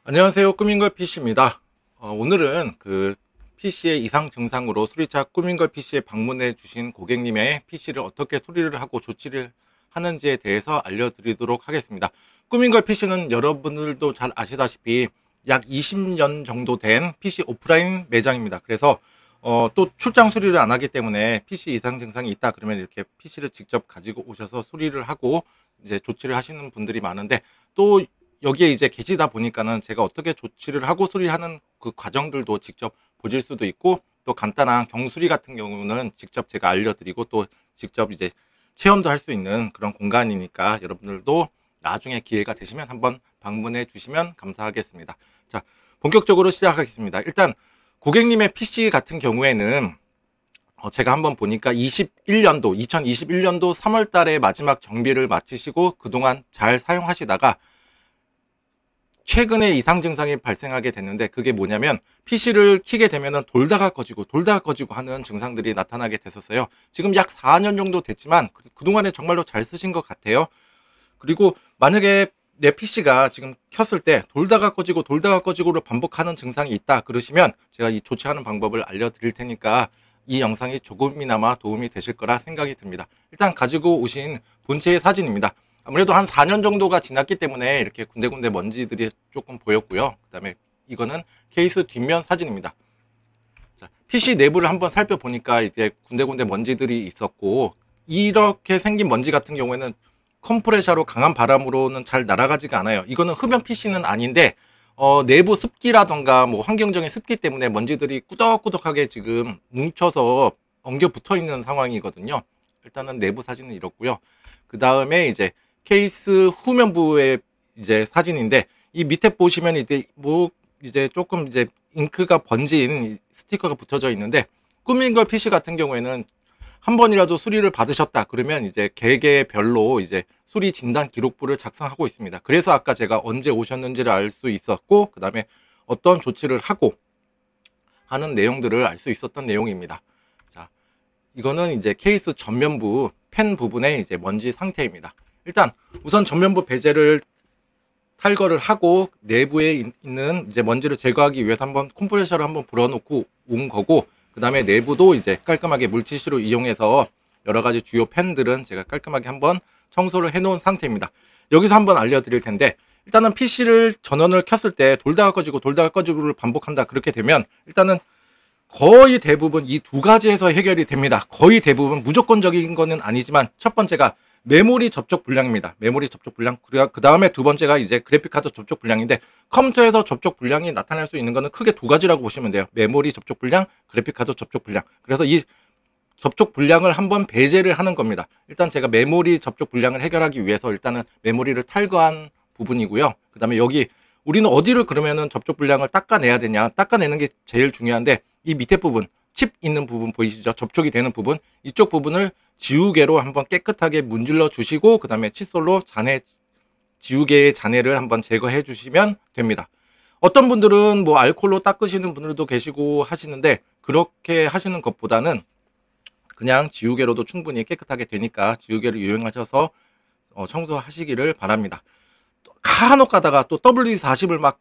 안녕하세요. 꾸민걸 PC입니다. 오늘은 그 PC의 이상 증상으로 수리차 꾸민걸 PC에 방문해 주신 고객님의 PC를 어떻게 수리를 하고 조치를 하는지에 대해서 알려드리도록 하겠습니다. 꾸민걸 PC는 여러분들도 잘 아시다시피 약 20년 정도 된 PC 오프라인 매장입니다. 그래서 또 출장 수리를 안 하기 때문에 PC 이상 증상이 있다 그러면 이렇게 PC를 직접 가지고 오셔서 수리를 하고 이제 조치를 하시는 분들이 많은데, 또 여기에 이제 계시다 보니까는 제가 어떻게 조치를 하고 수리하는 그 과정들도 직접 보실 수도 있고, 또 간단한 경수리 같은 경우는 직접 제가 알려드리고 또 직접 이제 체험도 할 수 있는 그런 공간이니까 여러분들도 나중에 기회가 되시면 한번 방문해 주시면 감사하겠습니다. 자, 본격적으로 시작하겠습니다. 일단 고객님의 PC 같은 경우에는 제가 한번 보니까 2021년도 3월 달에 마지막 정비를 마치시고 그동안 잘 사용하시다가 최근에 이상 증상이 발생하게 됐는데, 그게 뭐냐면 PC를 켜게 되면은 돌다가 꺼지고 하는 증상들이 나타나게 됐었어요. 지금 약 4년 정도 됐지만 그동안에 정말로 잘 쓰신 것 같아요. 그리고 만약에 내 PC가 지금 켰을 때 돌다가 꺼지고를 반복하는 증상이 있다 그러시면 제가 이 조치하는 방법을 알려드릴 테니까 이 영상이 조금이나마 도움이 되실 거라 생각이 듭니다. 일단 가지고 오신 본체의 사진입니다. 아무래도 한 4년 정도가 지났기 때문에 이렇게 군데군데 먼지들이 조금 보였고요. 그 다음에 이거는 케이스 뒷면 사진입니다. 자, PC 내부를 한번 살펴보니까 이제 군데군데 먼지들이 있었고, 이렇게 생긴 먼지 같은 경우에는 컴프레셔로 강한 바람으로는 잘 날아가지가 않아요. 이거는 흡연 PC는 아닌데 내부 습기라던가 뭐 환경적인 습기 때문에 먼지들이 꾸덕꾸덕하게 지금 뭉쳐서 엉겨 붙어 있는 상황이거든요. 일단은 내부 사진은 이렇고요. 그 다음에 이제 케이스 후면부의 이제 사진인데, 이 밑에 보시면 이제 뭐 이제 조금 이제 잉크가 번진 스티커가 붙여져 있는데, 꾸민걸 PC 같은 경우에는 한 번이라도 수리를 받으셨다 그러면 이제 개개별로 이제 수리 진단 기록부를 작성하고 있습니다. 그래서 아까 제가 언제 오셨는지를 알 수 있었고, 그 다음에 어떤 조치를 하고 하는 내용들을 알 수 있었던 내용입니다. 자, 이거는 이제 케이스 전면부 펜 부분의 이제 먼지 상태입니다. 일단 우선 전면부 베젤을 탈거를 하고 내부에 있는 이제 먼지를 제거하기 위해서 한번 컴프레셔를 한번 불어놓고 온 거고, 그 다음에 내부도 이제 깔끔하게 물티슈로 이용해서 여러 가지 주요 펜들은 제가 깔끔하게 한번 청소를 해 놓은 상태입니다. 여기서 한번 알려드릴 텐데, 일단은 PC를 전원을 켰을 때 돌다가 꺼지고를 반복한다 그렇게 되면 일단은 거의 대부분 이 두 가지에서 해결이 됩니다. 거의 대부분, 무조건적인 거는 아니지만 첫 번째가 메모리 접촉 불량입니다. 메모리 접촉 불량. 그 다음에 두 번째가 이제 그래픽카드 접촉 불량인데, 컴퓨터에서 접촉 불량이 나타날 수 있는 거는 크게 두 가지라고 보시면 돼요. 메모리 접촉 불량, 그래픽카드 접촉 불량. 그래서 이 접촉 불량을 한번 배제를 하는 겁니다. 일단 제가 메모리 접촉 불량을 해결하기 위해서 일단은 메모리를 탈거한 부분이고요. 그 다음에 여기 우리는 어디를 그러면은 접촉 불량을 닦아내야 되냐, 닦아내는 게 제일 중요한데, 이 밑에 부분 칩 있는 부분 보이시죠? 접촉이 되는 부분, 이쪽 부분을 지우개로 한번 깨끗하게 문질러 주시고, 그 다음에 칫솔로 지우개의 잔해를 한번 제거해 주시면 됩니다. 어떤 분들은 뭐 알콜로 닦으시는 분들도 계시고 하시는데, 그렇게 하시는 것보다는 그냥 지우개로도 충분히 깨끗하게 되니까 지우개를 이용하셔서 청소하시기를 바랍니다. 간혹 가다가 또 WD-40을 막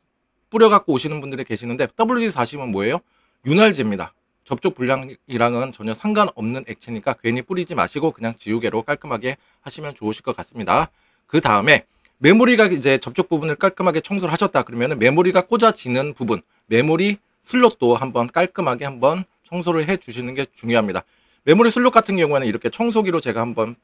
뿌려갖고 오시는 분들이 계시는데, WD-40은 뭐예요? 윤활제입니다. 접촉 불량이랑은 전혀 상관없는 액체니까 괜히 뿌리지 마시고 그냥 지우개로 깔끔하게 하시면 좋으실 것 같습니다. 그 다음에 메모리가 이제 접촉 부분을 깔끔하게 청소를 하셨다 그러면 메모리가 꽂아지는 부분, 메모리 슬롯도 한번 깔끔하게 한번 청소를 해 주시는 게 중요합니다. 메모리 슬롯 같은 경우에는 이렇게 청소기로 제가 한번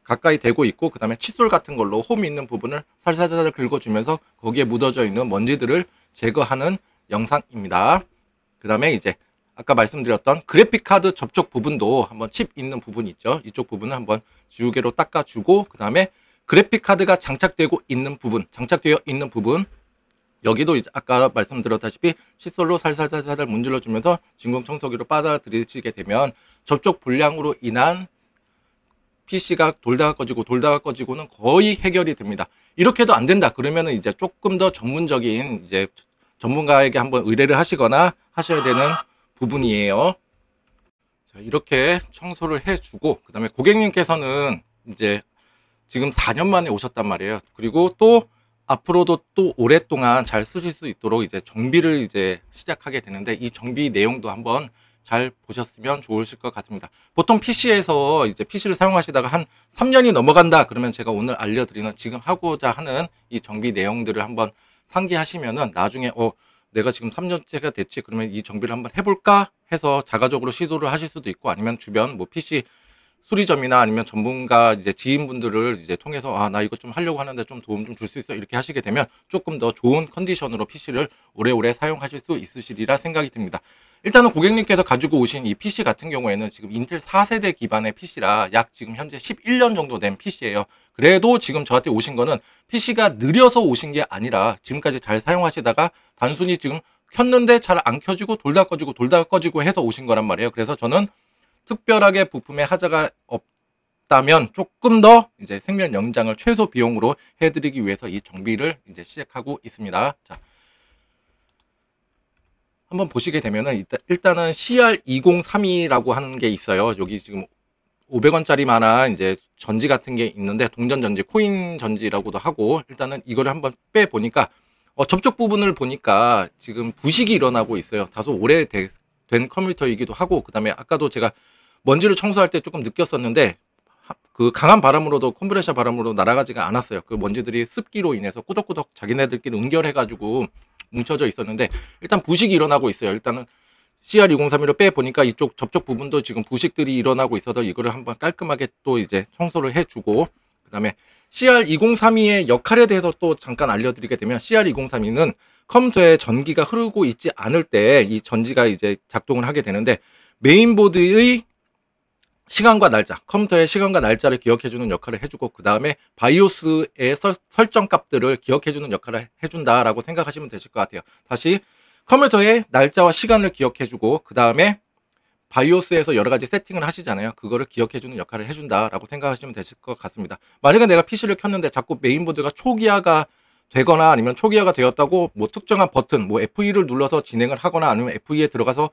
가까이 대고 있고, 그 다음에 칫솔 같은 걸로 홈 있는 부분을 살살살 긁어주면서 거기에 묻어져 있는 먼지들을 제거하는 영상입니다. 그 다음에 이제 아까 말씀드렸던 그래픽카드 접촉 부분도 한번 칩 있는 부분 있죠. 이쪽 부분을 한번 지우개로 닦아주고, 그 다음에 그래픽카드가 장착되어 있는 부분, 여기도 이제 아까 말씀드렸다시피 칫솔로 살살살살 문질러 주면서 진공 청소기로 빨아들이시게 되면 접촉 불량으로 인한 PC가 돌다가 꺼지고는 거의 해결이 됩니다. 이렇게도 안 된다 그러면은 이제 조금 더 전문적인 이제 전문가에게 한번 의뢰를 하시거나 하셔야 되는 부분이에요. 자, 이렇게 청소를 해주고, 그 다음에 고객님께서는 이제 지금 4년 만에 오셨단 말이에요. 그리고 또 앞으로도 또 오랫동안 잘 쓰실 수 있도록 이제 정비를 이제 시작하게 되는데, 이 정비 내용도 한번 잘 보셨으면 좋으실 것 같습니다. 보통 PC에서 이제 PC를 사용하시다가 한 3년이 넘어간다 그러면 제가 오늘 알려드리는 지금 하고자 하는 이 정비 내용들을 한번 상기하시면은 나중에 내가 지금 3년째가 됐지, 그러면 이 정비를 한번 해볼까 해서 자가적으로 시도를 하실 수도 있고, 아니면 주변 뭐 PC 수리점이나 아니면 전문가 이제 지인분들을 이제 통해서 나 이거 좀 하려고 하는데 좀 도움 좀 줄 수 있어, 이렇게 하시게 되면 조금 더 좋은 컨디션으로 PC를 오래오래 사용하실 수 있으시리라 생각이 듭니다. 일단은 고객님께서 가지고 오신 이 PC 같은 경우에는 지금 인텔 4세대 기반의 PC라 약 지금 현재 11년 정도 된 PC예요. 그래도 지금 저한테 오신 거는 PC가 느려서 오신 게 아니라 지금까지 잘 사용하시다가 단순히 지금 켰는데 잘 안 켜지고 돌다 꺼지고 돌다 꺼지고 해서 오신 거란 말이에요. 그래서 저는 특별하게 부품에 하자가 없다면 조금 더 이제 생명 연장을 최소 비용으로 해드리기 위해서 이 정비를 이제 시작하고 있습니다. 자, 한번 보시게 되면은 일단은 CR2032라고 하는 게 있어요. 여기 지금 500원짜리만한 이제 전지 같은 게 있는데, 동전 전지, 코인 전지라고도 하고, 일단은 이거를 한번 빼 보니까 접촉 부분을 보니까 지금 부식이 일어나고 있어요. 다소 오래된 컴퓨터이기도 하고, 그 다음에 아까도 제가 먼지를 청소할 때 조금 느꼈었는데, 그 강한 바람으로도, 컴프레셔 바람으로 날아가지가 않았어요. 그 먼지들이 습기로 인해서 꾸덕꾸덕 자기네들끼리 응결해가지고 뭉쳐져 있었는데, 일단 부식이 일어나고 있어요. 일단은 CR2032를 빼보니까 이쪽 접촉 부분도 지금 부식들이 일어나고 있어서 이거를 한번 깔끔하게 또 이제 청소를 해주고, 그 다음에 CR2032의 역할에 대해서 또 잠깐 알려드리게 되면, CR2032는 컴퓨터에 전기가 흐르고 있지 않을 때 이 전지가 이제 작동을 하게 되는데, 메인보드의 시간과 날짜, 컴퓨터의 시간과 날짜를 기억해주는 역할을 해주고, 그 다음에 바이오스의 설정 값들을 기억해주는 역할을 해준다라고 생각하시면 되실 것 같아요. 다시 컴퓨터의 날짜와 시간을 기억해주고, 그 다음에 바이오스에서 여러 가지 세팅을 하시잖아요. 그거를 기억해주는 역할을 해준다라고 생각하시면 되실 것 같습니다. 만약에 내가 PC를 켰는데 자꾸 메인보드가 초기화가 되거나, 아니면 초기화가 되었다고 뭐 특정한 버튼, 뭐 F2를 눌러서 진행을 하거나, 아니면 F2에 들어가서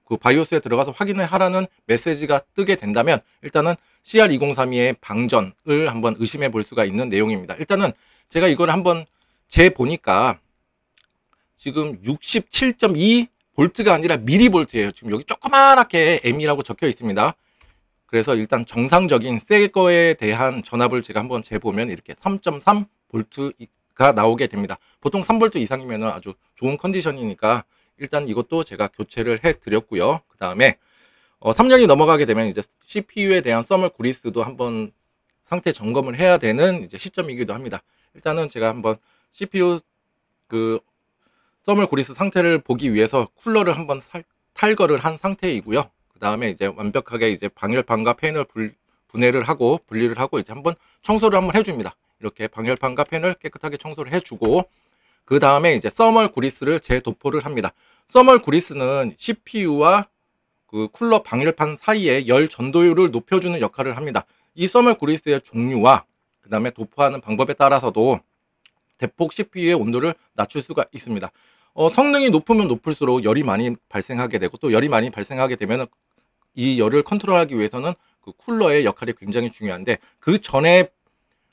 그 바이오스에 들어가서 확인을 하라는 메시지가 뜨게 된다면, 일단은 CR2032의 방전을 한번 의심해 볼 수가 있는 내용입니다. 일단은 제가 이걸 한번 재보니까 지금 67.2 볼트가 아니라 미리볼트예요. 지금 여기 조그맣게 M이라고 적혀 있습니다. 그래서 일단 정상적인 새 거에 대한 전압을 제가 한번 재보면 이렇게 3.3 볼트가 나오게 됩니다. 보통 3볼트 이상이면 아주 좋은 컨디션이니까 일단 이것도 제가 교체를 해 드렸고요. 그 다음에 3년이 넘어가게 되면 이제 CPU에 대한 서멀 그리스도 한번 상태 점검을 해야 되는 이제 시점이기도 합니다. 일단은 제가 한번 CPU 그 서멀 그리스 상태를 보기 위해서 쿨러를 한번 탈거를 한 상태이고요. 그 다음에 이제 완벽하게 이제 방열판과 팬을 분해를 하고 분리를 하고 이제 한번 청소를 한번 해줍니다. 이렇게 방열판과 팬을 깨끗하게 청소를 해주고, 그 다음에 이제 서멀 그리스를 재도포를 합니다. 서멀 그리스는 CPU와 그 쿨러 방열판 사이에 열 전도율을 높여주는 역할을 합니다. 이 서멀 그리스의 종류와 그 다음에 도포하는 방법에 따라서도 대폭 CPU의 온도를 낮출 수가 있습니다. 성능이 높으면 높을수록 열이 많이 발생하게 되고, 또 열이 많이 발생하게 되면 이 열을 컨트롤하기 위해서는 그 쿨러의 역할이 굉장히 중요한데, 그 전에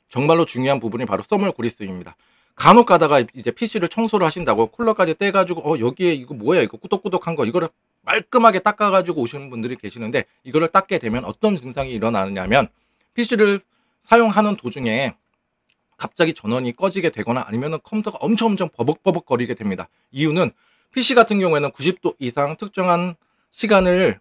정말로 중요한 부분이 바로 서멀 그리스입니다. 간혹 가다가 이제 PC를 청소를 하신다고 쿨러까지 떼가지고 여기에 이거 뭐야, 이거 꾸덕꾸덕한 거, 이거를 깔끔하게 닦아가지고 오시는 분들이 계시는데, 이거를 닦게 되면 어떤 증상이 일어나느냐면, PC를 사용하는 도중에 갑자기 전원이 꺼지게 되거나, 아니면 컴퓨터가 엄청 버벅버벅 거리게 됩니다. 이유는 PC 같은 경우에는 90도 이상 특정한 시간을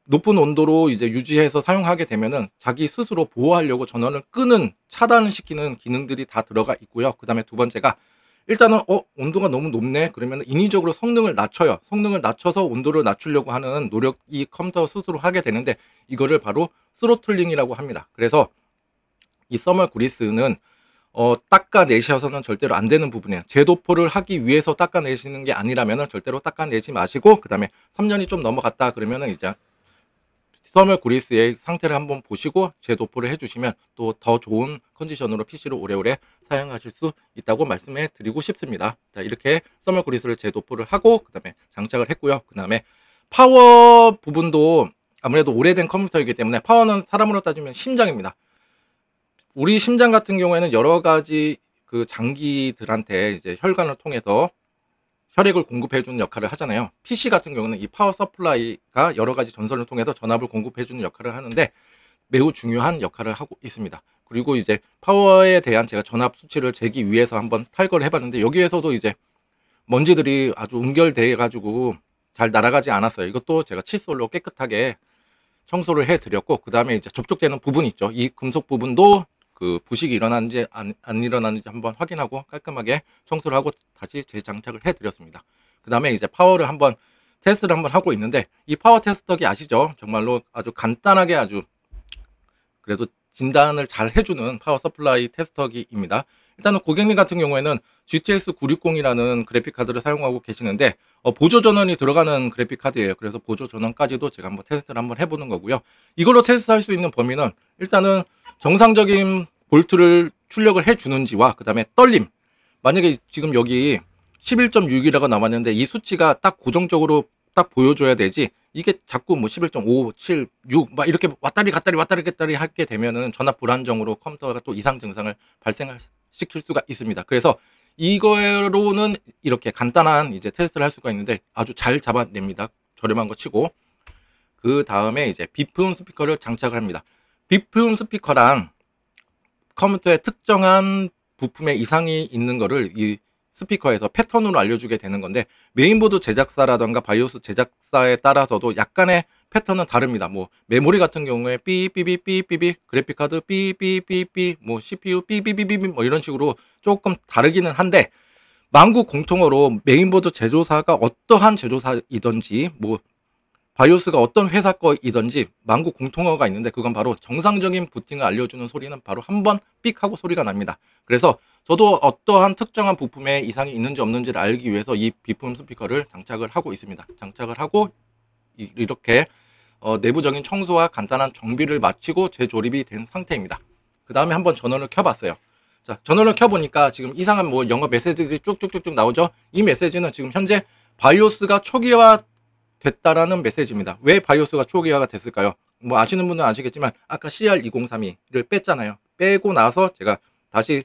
높은 온도로 이제 유지해서 사용하게 되면은 자기 스스로 보호하려고 전원을 끄는, 차단을 시키는 기능들이 다 들어가 있고요. 그 다음에 두 번째가, 일단은 온도가 너무 높네 그러면 인위적으로 성능을 낮춰요. 성능을 낮춰서 온도를 낮추려고 하는 노력이 컴퓨터 스스로 하게 되는데, 이거를 바로 스로틀링이라고 합니다. 그래서 이 서멀 그리스는 닦아내셔서는 절대로 안 되는 부분이에요. 재도포를 하기 위해서 닦아내시는 게 아니라면 절대로 닦아내지 마시고, 그 다음에 3년이 좀 넘어갔다 그러면은 이제 서멀 그리스의 상태를 한번 보시고 재도포를 해주시면 또 더 좋은 컨디션으로 PC를 오래오래 사용하실 수 있다고 말씀해 드리고 싶습니다. 자, 이렇게 서멀 그리스를 재도포를 하고 그 다음에 장착을 했고요. 그 다음에 파워 부분도 아무래도 오래된 컴퓨터이기 때문에, 파워는 사람으로 따지면 심장입니다. 우리 심장 같은 경우에는 여러 가지 그 장기들한테 이제 혈관을 통해서 혈액을 공급해주는 역할을 하잖아요. PC 같은 경우는 이 파워 서플라이가 여러 가지 전선을 통해서 전압을 공급해주는 역할을 하는데 매우 중요한 역할을 하고 있습니다. 그리고 이제 파워에 대한 제가 전압 수치를 재기 위해서 한번 탈거를 해봤는데 여기에서도 이제 먼지들이 아주 응결돼 가지고 잘 날아가지 않았어요. 이것도 제가 칫솔로 깨끗하게 청소를 해드렸고, 그 다음에 이제 접촉되는 부분 있죠. 이 금속 부분도 그 부식이 일어나는지 안 일어나는지 한번 확인하고 깔끔하게 청소를 하고 다시 재장착을 해드렸습니다. 그 다음에 이제 파워를 한번 테스트를 한번 하고 있는데, 이 파워 테스터기 아시죠? 정말로 아주 간단하게 아주 그래도 진단을 잘 해주는 파워 서플라이 테스터기입니다. 일단은 고객님 같은 경우에는 GTX 960이라는 그래픽 카드를 사용하고 계시는데 보조 전원이 들어가는 그래픽 카드예요. 그래서 보조 전원까지도 제가 한번 테스트를 한번 해보는 거고요. 이걸로 테스트할 수 있는 범위는 일단은 정상적인 볼트를 출력을 해주는지와 그 다음에 떨림, 만약에 지금 여기 11.6이라고 나왔는데 이 수치가 딱 고정적으로 딱 보여줘야 되지, 이게 자꾸 뭐 11.5, 7, 6 막 이렇게 왔다리 갔다리 하게 되면은 전압 불안정으로 컴퓨터가 또 이상 증상을 발생시킬 수가 있습니다. 그래서 이거로는 이렇게 간단한 이제 테스트를 할 수가 있는데 아주 잘 잡아냅니다. 저렴한 거 치고. 그 다음에 이제 비품 스피커를 장착을 합니다. 비품 스피커랑 컴퓨터에 특정한 부품에 이상이 있는 거를 이 스피커에서 패턴으로 알려주게 되는 건데, 메인보드 제작사라던가 바이오스 제작사에 따라서도 약간의 패턴은 다릅니다. 뭐 메모리 같은 경우에 삐삐삐삐삐삐, 그래픽카드 삐삐삐삐, 뭐 CPU 삐삐삐삐 뭐 이런 식으로 조금 다르기는 한데, 만국 공통어로 메인보드 제조사가 어떠한 제조사이든지 뭐 바이오스가 어떤 회사 거이든지 만국 공통어가 있는데, 그건 바로 정상적인 부팅을 알려주는 소리는 바로 한번 삑 하고 소리가 납니다. 그래서 저도 어떠한 특정한 부품에 이상이 있는지 없는지를 알기 위해서 이 비품 스피커를 장착을 하고 있습니다. 장착을 하고 이렇게 내부적인 청소와 간단한 정비를 마치고 재조립이 된 상태입니다. 그 다음에 한번 전원을 켜봤어요. 자, 전원을 켜보니까 지금 이상한 뭐 영어 메시지들이 쭉쭉쭉쭉 나오죠. 이 메시지는 지금 현재 바이오스가 초기화 됐다라는 메시지입니다. 왜 바이오스가 초기화가 됐을까요? 뭐 아시는 분은 아시겠지만 아까 CR2032를 뺐잖아요. 빼고 나서 제가 다시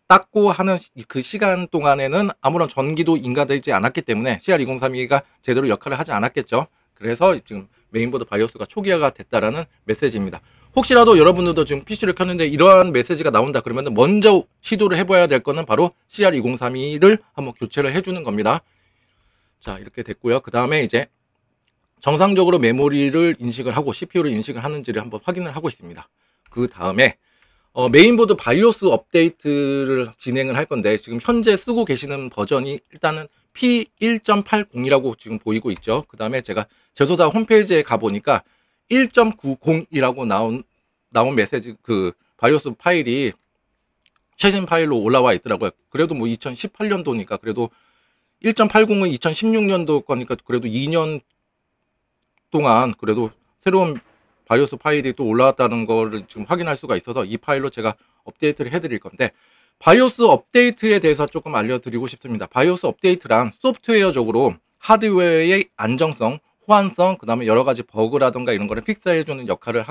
닦고 하는 그 시간 동안에는 아무런 전기도 인가되지 않았기 때문에 CR2032가 제대로 역할을 하지 않았겠죠. 그래서 지금 메인보드 바이오스가 초기화가 됐다라는 메시지입니다. 혹시라도 여러분들도 지금 PC를 켰는데 이러한 메시지가 나온다 그러면 먼저 시도를 해봐야 될 거는 바로 CR2032를 한번 교체를 해주는 겁니다. 자, 이렇게 됐고요. 그 다음에 이제 정상적으로 메모리를 인식을 하고 CPU를 인식을 하는지를 한번 확인을 하고 있습니다. 그 다음에 메인보드 바이오스 업데이트를 진행을 할 건데, 지금 현재 쓰고 계시는 버전이 일단은 P1.80이라고 지금 보이고 있죠. 그 다음에 제가 제조사 홈페이지에 가보니까 1.90이라고 나온 메시지, 그 바이오스 파일이 최신 파일로 올라와 있더라고요. 그래도 뭐 2018년도니까 그래도 1.80은 2016년도 거니까 그래도 2년 동안 그래도 새로운 바이오스 파일이 또 올라왔다는 거를 지금 확인할 수가 있어서 이 파일로 제가 업데이트를 해드릴 건데, 바이오스 업데이트에 대해서 조금 알려드리고 싶습니다. 바이오스 업데이트란 소프트웨어적으로 하드웨어의 안정성, 호환성, 그 다음에 여러 가지 버그라던가 이런 거를 픽스해주는 역할을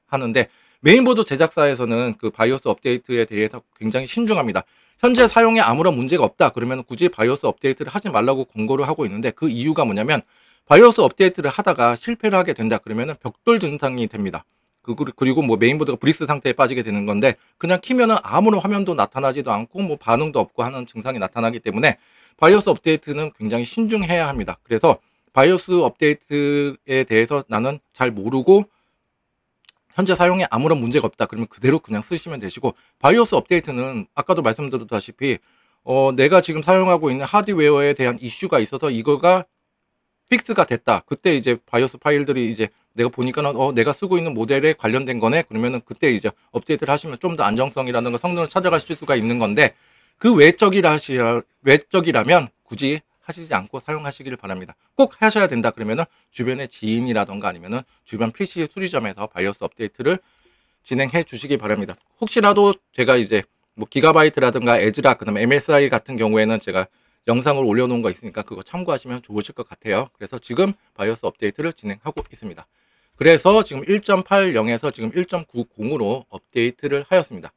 하는데, 메인보드 제작사에서는 그 바이오스 업데이트에 대해서 굉장히 신중합니다. 현재 사용에 아무런 문제가 없다 그러면 굳이 바이오스 업데이트를 하지 말라고 권고를 하고 있는데, 그 이유가 뭐냐면 바이오스 업데이트를 하다가 실패를 하게 된다 그러면은 벽돌 증상이 됩니다. 그리고 뭐 메인보드가 브릭스 상태에 빠지게 되는 건데, 그냥 키면은 아무런 화면도 나타나지도 않고 뭐 반응도 없고 하는 증상이 나타나기 때문에 바이오스 업데이트는 굉장히 신중해야 합니다. 그래서 바이오스 업데이트에 대해서 나는 잘 모르고 현재 사용에 아무런 문제가 없다 그러면 그대로 그냥 쓰시면 되시고, 바이오스 업데이트는 아까도 말씀드렸다시피 내가 지금 사용하고 있는 하드웨어에 대한 이슈가 있어서 이거가 픽스가 됐다. 그때 이제 바이오스 파일들이 이제 내가 보니까는 내가 쓰고 있는 모델에 관련된 거네. 그러면은 그때 이제 업데이트를 하시면 좀 더 안정성이라든가 성능을 찾아가실 수가 있는 건데, 그 외적이라면 굳이 하시지 않고 사용하시기를 바랍니다. 꼭 하셔야 된다 그러면은 주변의 지인이라던가 아니면은 주변 PC 수리점에서 바이오스 업데이트를 진행해 주시기 바랍니다. 혹시라도 제가 이제 뭐 기가바이트라든가 에즈라, 그다음에 MSI 같은 경우에는 제가 영상을 올려놓은 거 있으니까 그거 참고하시면 좋으실 것 같아요. 그래서 지금 바이오스 업데이트를 진행하고 있습니다. 그래서 지금 1.80에서 지금 1.90으로 업데이트를 하였습니다.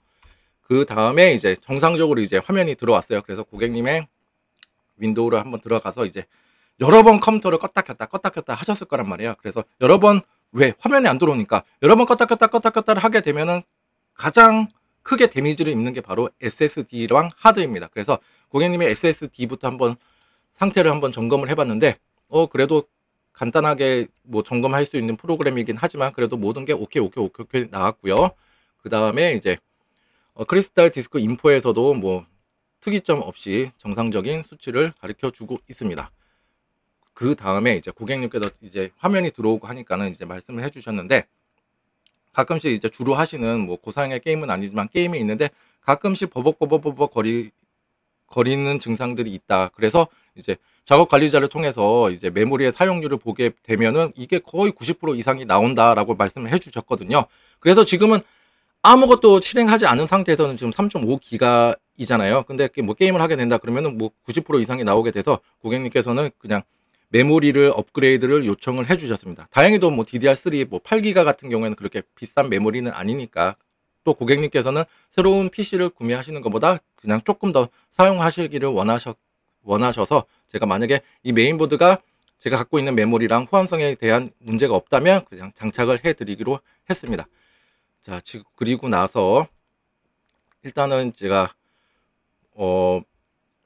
그 다음에 이제 정상적으로 이제 화면이 들어왔어요. 그래서 고객님의 윈도우를 한번 들어가서 이제 여러 번 컴퓨터를 껐다 켰다 하셨을 거란 말이에요. 그래서 여러 번 왜 화면이 안 들어오니까 여러 번 껐다 하게 되면은 가장 크게 데미지를 입는 게 바로 SSD랑 하드입니다. 그래서 고객님의 SSD부터 한번 상태를 한번 점검을 해봤는데 그래도 간단하게 뭐 점검할 수 있는 프로그램이긴 하지만 그래도 모든 게 오케이 나왔고요. 그 다음에 이제 크리스탈 디스크 인포에서도 뭐 특이점 없이 정상적인 수치를 가르쳐 주고 있습니다. 그 다음에 이제 고객님께서 이제 화면이 들어오고 하니까는 이제 말씀을 해주셨는데, 가끔씩 이제 주로 하시는 뭐 고사양의 게임은 아니지만 게임이 있는데 가끔씩 버벅 거리는 증상들이 있다. 그래서 이제 작업 관리자를 통해서 이제 메모리의 사용률을 보게 되면은 이게 거의 90% 이상이 나온다라고 말씀을 해주셨거든요. 그래서 지금은 아무것도 실행하지 않은 상태에서는 지금 3.5기가이잖아요. 근데 뭐 게임을 하게 된다 그러면은 뭐 90% 이상이 나오게 돼서 고객님께서는 그냥 메모리를 업그레이드를 요청을 해주셨습니다. 다행히도 뭐 DDR3 뭐 8기가 같은 경우에는 그렇게 비싼 메모리는 아니니까, 또 고객님께서는 새로운 PC를 구매하시는 것보다 그냥 조금 더 사용하시기를 원하셔서 제가 만약에 이 메인보드가 제가 갖고 있는 메모리랑 호환성에 대한 문제가 없다면 그냥 장착을 해드리기로 했습니다. 자, 그리고 나서 일단은 제가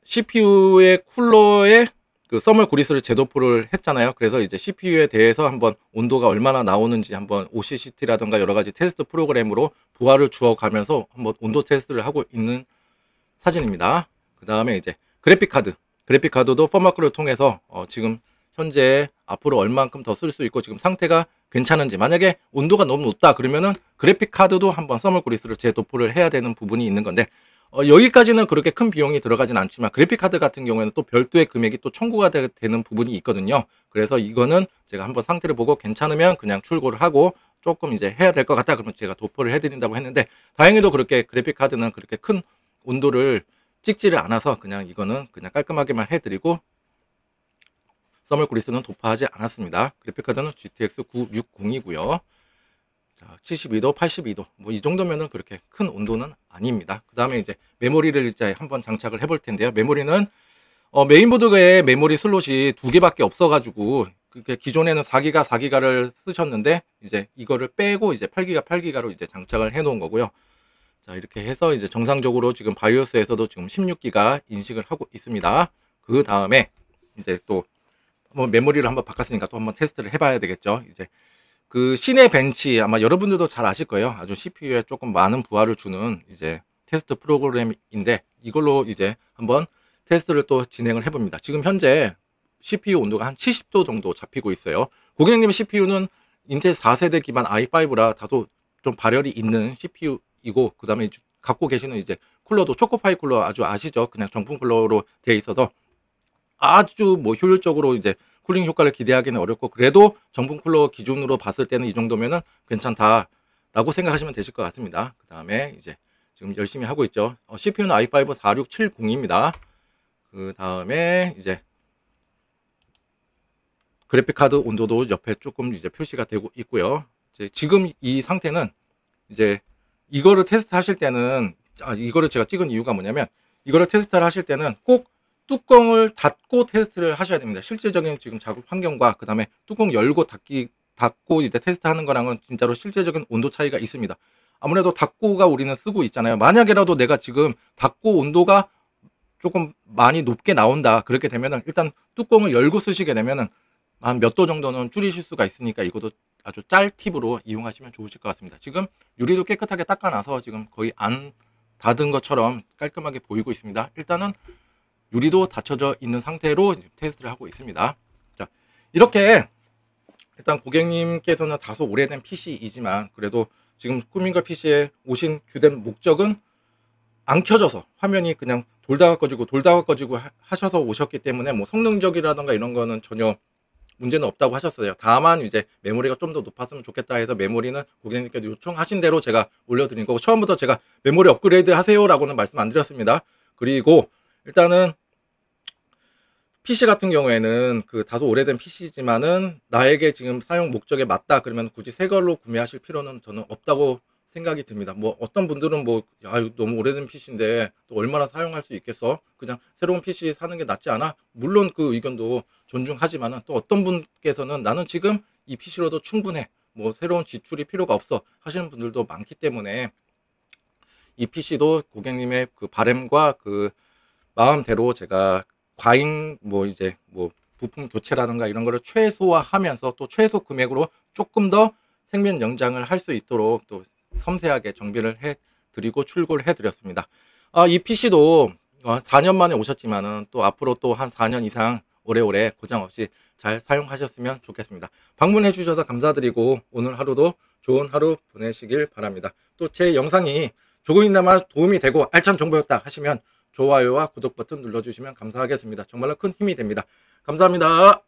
CPU의 쿨러에 그 써멀 구리스를 재도포를 했잖아요. 그래서 이제 CPU에 대해서 한번 온도가 얼마나 나오는지 한번 OCCT라든가 여러 가지 테스트 프로그램으로 부하를 주어가면서 한번 온도 테스트를 하고 있는 사진입니다. 그 다음에 이제 그래픽카드도 퍼마크를 통해서 지금 현재 앞으로 얼만큼 더 쓸 수 있고 지금 상태가 괜찮은지, 만약에 온도가 너무 높다 그러면은 그래픽카드도 한번 써멀 구리스를 재도포를 해야 되는 부분이 있는 건데, 여기까지는 그렇게 큰 비용이 들어가진 않지만 그래픽카드 같은 경우에는 또 별도의 금액이 또 청구가 되는 부분이 있거든요. 그래서 이거는 제가 한번 상태를 보고 괜찮으면 그냥 출고를 하고, 조금 이제 해야 될 것 같다 그러면 제가 도포를 해드린다고 했는데, 다행히도 그렇게 그래픽카드는 그렇게 큰 온도를 찍지를 않아서 그냥 이거는 그냥 깔끔하게만 해드리고, 써멀 구리스는 도포하지 않았습니다. 그래픽카드는 GTX 960이고요. 자, 72도, 82도 뭐 이 정도면은 그렇게 큰 온도는 아닙니다. 그 다음에 이제 메모리를 이제 한번 장착을 해볼 텐데요. 메모리는 메인보드에 메모리 슬롯이 2개밖에 없어가지고, 그게 기존에는 4기가를 쓰셨는데 이제 이거를 빼고 이제 8기가로 이제 장착을 해 놓은 거고요. 자, 이렇게 해서 이제 정상적으로 지금 바이오스에서도 지금 16기가 인식을 하고 있습니다. 그 다음에 이제 또 메모리를 한번 바꿨으니까 또 한번 테스트를 해봐야 되겠죠. 이제 그 시네벤치, 아마 여러분들도 잘 아실 거예요. 아주 CPU에 조금 많은 부하를 주는 이제 테스트 프로그램인데, 이걸로 이제 한번 테스트를 또 진행을 해봅니다. 지금 현재 CPU 온도가 한 70도 정도 잡히고 있어요. 고객님 CPU는 인텔 4세대 기반 i5라 다소 좀 발열이 있는 CPU이고, 그 다음에 갖고 계시는 이제 쿨러도 초코파이 쿨러 아주 아시죠? 그냥 정품 쿨러로 되어 있어서 아주 뭐 효율적으로 이제 쿨링 효과를 기대하기는 어렵고, 그래도 정품 쿨러 기준으로 봤을 때는 이 정도면은 괜찮다라고 생각하시면 되실 것 같습니다. 그 다음에 이제 지금 열심히 하고 있죠. CPU는 i5 4670입니다. 그 다음에 이제 그래픽카드 온도도 옆에 조금 이제 표시가 되고 있고요. 이제 지금 이 상태는 이제 이거를 테스트 하실 때는, 이거를 제가 찍은 이유가 뭐냐면, 이거를 테스트를 하실 때는 꼭 뚜껑을 닫고 테스트를 하셔야 됩니다. 실제적인 지금 작업 환경과 그 다음에 뚜껑 열고 닫고 이제 테스트하는 거랑은 진짜로 실제적인 온도 차이가 있습니다. 아무래도 닫고가 우리는 쓰고 있잖아요. 만약에라도 내가 지금 닫고 온도가 조금 많이 높게 나온다 그렇게 되면은 일단 뚜껑을 열고 쓰시게 되면은 한 몇 도 정도는 줄이실 수가 있으니까, 이것도 아주 짤팁으로 이용하시면 좋으실 것 같습니다. 지금 유리도 깨끗하게 닦아놔서 지금 거의 안 닫은 것처럼 깔끔하게 보이고 있습니다. 일단은 유리도 닫혀져 있는 상태로 테스트를 하고 있습니다. 자, 이렇게 일단 고객님께서는 다소 오래된 PC이지만 그래도 지금 꾸민걸 PC에 오신 주된 목적은 안 켜져서 화면이 그냥 돌다가 꺼지고 하셔서 오셨기 때문에 뭐 성능적이라던가 이런 거는 전혀 문제는 없다고 하셨어요. 다만 이제 메모리가 좀 더 높았으면 좋겠다 해서 메모리는 고객님께서 요청하신 대로 제가 올려드린 거고, 처음부터 제가 메모리 업그레이드 하세요 라고는 말씀 안 드렸습니다. 그리고 일단은 PC 같은 경우에는 그 다소 오래된 PC지만은 나에게 지금 사용 목적에 맞다 그러면 굳이 새 걸로 구매하실 필요는 저는 없다고 생각이 듭니다. 뭐 어떤 분들은 뭐 야, 이거 너무 오래된 PC인데 또 얼마나 사용할 수 있겠어? 그냥 새로운 PC 사는 게 낫지 않아? 물론 그 의견도 존중하지만은 또 어떤 분께서는 나는 지금 이 PC로도 충분해. 뭐 새로운 지출이 필요가 없어 하시는 분들도 많기 때문에 이 PC도 고객님의 그 바램과 그 마음대로 제가 과잉 뭐 이제 뭐 부품 교체라든가 이런 거를 최소화하면서 또 최소 금액으로 조금 더 생명 연장을 할 수 있도록 또 섬세하게 정비를 해 드리고 출고를 해 드렸습니다. 이 PC도 4년 만에 오셨지만은 또 앞으로 또 한 4년 이상 오래오래 고장 없이 잘 사용하셨으면 좋겠습니다. 방문해 주셔서 감사드리고 오늘 하루도 좋은 하루 보내시길 바랍니다. 또 제 영상이 조금이나마 도움이 되고 알찬 정보였다 하시면 좋아요와 구독 버튼 눌러주시면 감사하겠습니다. 정말로 큰 힘이 됩니다. 감사합니다.